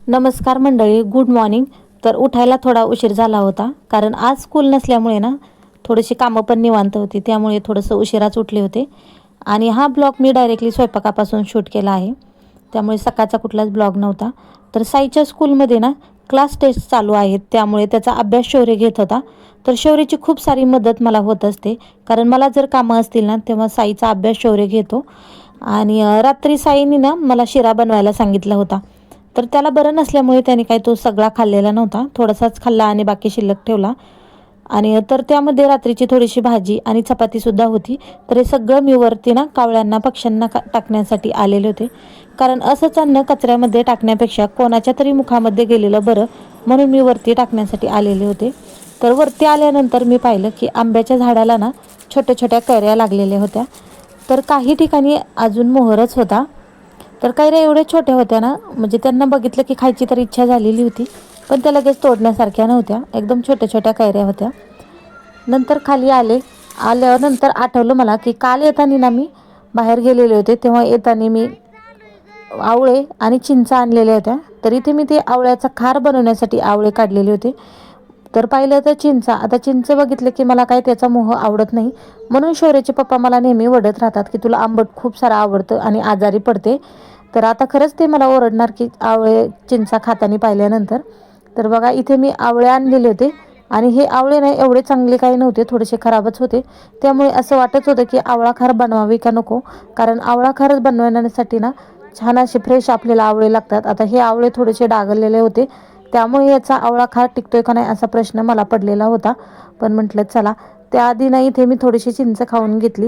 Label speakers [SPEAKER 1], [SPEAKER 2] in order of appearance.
[SPEAKER 1] नमस्कार मंडळी, good morning. तर उठायला थोडा उशीर झाला होता, कारण आज स्कूल नसल्यामुळे ना थोडीशी कामं पण निवांत होती, त्यामुळे थोडंसं उशिराच उठले होते. आणि हा ब्लॉग मी डायरेक्टली स्वयंपाकापासून शूट केला आहे, त्यामुळे सकाळचा कुठलाच ब्लॉग नव्हता. तर साईच्या स्कूलमध्ये ना क्लास टेस्ट चालू आहेत, त्यामुळे त्याचा अभ्यास शौर्य घेत होता. तर शौर्याची खूप सारी मदत मला होत असते, कारण मला जर कामं असतील ना तेव्हा साईचा अभ्यास शौर्य घेतो. आणि रात्री साईने ना मला शिरा बनवायला सांगितला होता. तर त्याला बरं नसल्यामुळे त्याने काही तो सगळा खाल्लेला नव्हता, थोडासाच खाल्ला आणि बाकी शिल्लक ठेवला. आणि तर त्यामध्ये रात्रीची थोडीशी भाजी आणि चपातीसुद्धा होती. तर हे सगळं मी वरती ना कावळ्यांना पक्ष्यांना टाकण्यासाठी आलेले होते, कारण असंच अन्न कचऱ्यामध्ये टाकण्यापेक्षा कोणाच्या तरी मुखामध्ये गेलेलं बरं, म्हणून मी वरती टाकण्यासाठी आलेले होते. तर वरती आल्यानंतर मी पाहिलं की आंब्याच्या झाडाला ना छोट्या छोट्या कैऱ्या लागलेल्या होत्या. तर काही ठिकाणी अजून मोहरच होता. तर कैऱ्या एवढ्या छोट्या होत्या ना, म्हणजे त्यांना बघितलं की खायची तर इच्छा झालेली होती, पण त्या लगेच तोडण्यासारख्या नव्हत्या, एकदम छोट्या छोट्या कैऱ्या होत्या. नंतर खाली आल्यानंतर आठवलं मला की काल येताना ना मी बाहेर गेलेले होते, तेव्हा येताना मी आवळे आणि चिंच आणलेल्या होत्या. तर इथे मी ते आवळ्याचा खार बनवण्यासाठी आवळे काढलेले होते. तर पाहिलं तर आता चिंच बघितलं की मला काय त्याचा मोह आवडत नाही, म्हणून शौर्याचे पप्पा मला नेहमी वडत राहतात की तुला आंबट खूप सारं आवडतं आणि आजारी पडते. तर आता खरंच ते मला ओरडणार की आवळे चिंचा खाताना पाहिल्यानंतर. तर बघा, इथे मी आवळे आणलेले होते आणि हे आवळे नाही एवढे चांगले काही नव्हते, थोडेसे खराबच होते. त्यामुळे असं वाटत होतं की आवळा खार बनवावी का नको, कारण आवळा खारच बनवण्यासाठी ना छान असे फ्रेश आपल्याला आवळे लागतात. आता हे आवळे थोडेसे डागलेले होते, त्यामुळे याचा आवळा खार टिकतोय का नाही असा प्रश्न मला पडलेला होता. पण म्हटलं चला, त्याआधी नाही इथे मी थोडीशी चिंच खाऊन घेतली.